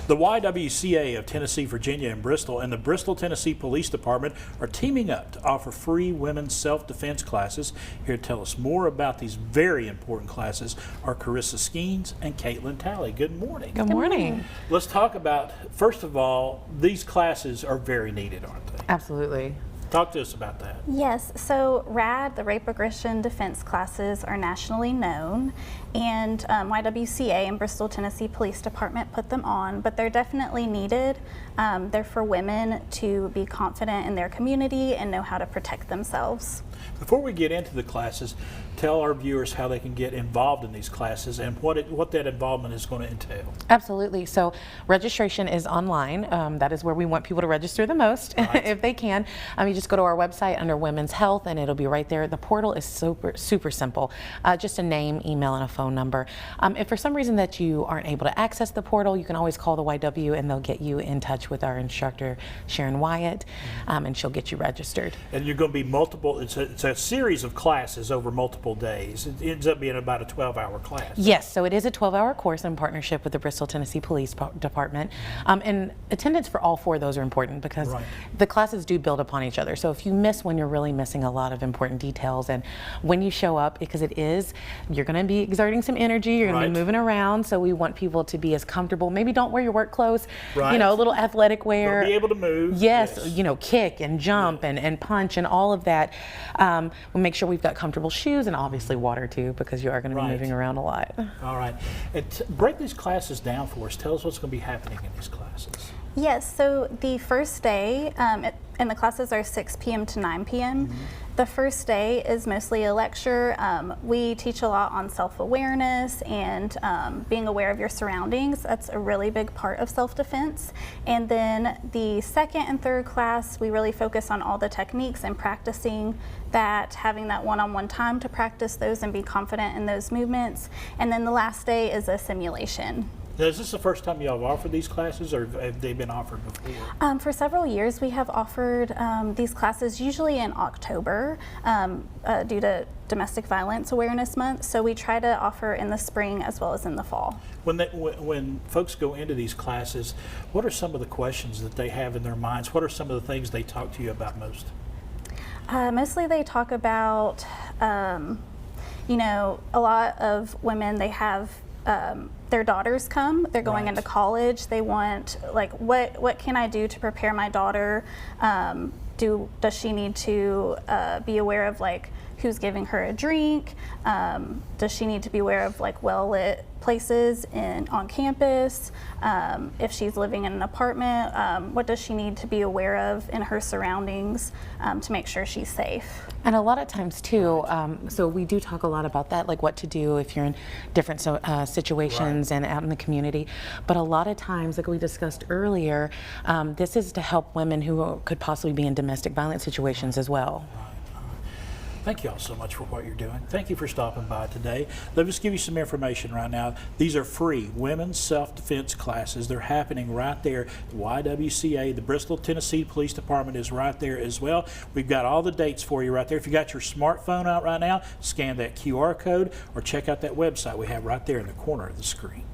The YWCA of Tennessee, Virginia, and Bristol and the Bristol, Tennessee Police Department are teaming up to offer free women's self-defense classes. Here to tell us more about these very important classes are Karissa Skeens and Talley. Good morning. Good morning. Let's talk about, first of all, these classes are very needed, aren't they? Absolutely. Talk to us about that. Yes, so RAD, the Rape Aggression Defense classes, are nationally known, and YWCA and Bristol, Tennessee Police Department put them on, but they're definitely needed. They're for women to be confident in their community and know how to protect themselves. Before we get into the classes, tell our viewers how they can get involved in these classes and what that involvement is going to entail. Absolutely. So registration is online. That is where we want people to register the most, right, if they can. You just go to our website under Women's Health and it'll be right there. The portal is super simple. Just a name, email, and a phone number. If for some reason that you aren't able to access the portal, you can always call the YW and they'll get you in touch with our instructor, Sharon Wyatt, and she'll get you registered. And you're going to be multiple, it's a series of classes over multiple days. It ends up being about a 12-hour class. Yes, so it is a 12-hour course in partnership with the Bristol, Tennessee Police Department. And attendance for all four of those are important because right, the classes do build upon each other. So if you miss one, you're really missing a lot of important details. And when you show up, because you're going to be exerting some energy, you're going right, to be moving around, so we want people to be as comfortable. Maybe don't wear your work clothes, right, you know, a little athletic wear. Be able to move. Yes, you know, kick and jump, yeah, and punch and all of that. We'll make sure we've got comfortable shoes and obviously water too, because you are going to be right, moving around a lot. All right. And break these classes down for us. Tell us what's going to be happening in these classes. Yes, so the first day, and the classes are 6 p.m. to 9 p.m. Mm-hmm. The first day is mostly a lecture. We teach a lot on self-awareness and being aware of your surroundings. That's a really big part of self-defense. And then the second and third class, we really focus on all the techniques and practicing that, having that one-on-one time to practice those and be confident in those movements. And then the last day is a simulation. Now, is this the first time you have offered these classes, or have they been offered before? For several years, we have offered these classes, usually in October, due to Domestic Violence Awareness Month. So we try to offer in the spring as well as in the fall. When folks go into these classes, what are some of the questions that they have in their minds? What are some of the things they talk to you about most? Mostly they talk about, you know, a lot of women, they have their daughters come, they're going right, into college, they want, like, what can I do to prepare my daughter? Does she need to be aware of, like, who's giving her a drink? Does she need to be aware of, like, well-lit places on campus? If she's living in an apartment, what does she need to be aware of in her surroundings to make sure she's safe? And a lot of times too, so we do talk a lot about that, like what to do if you're in different situations, right, and out in the community. But a lot of times, like we discussed earlier, this is to help women who could possibly be in domestic violence situations as well. Thank you all so much for what you're doing. Thank you for stopping by today. Let me just give you some information right now. These are free women's self-defense classes. They're happening right there. The YWCA, the Bristol, Tennessee Police Department is right there as well. We've got all the dates for you right there. If you got your smartphone out right now, scan that QR code or check out that website we have right there in the corner of the screen.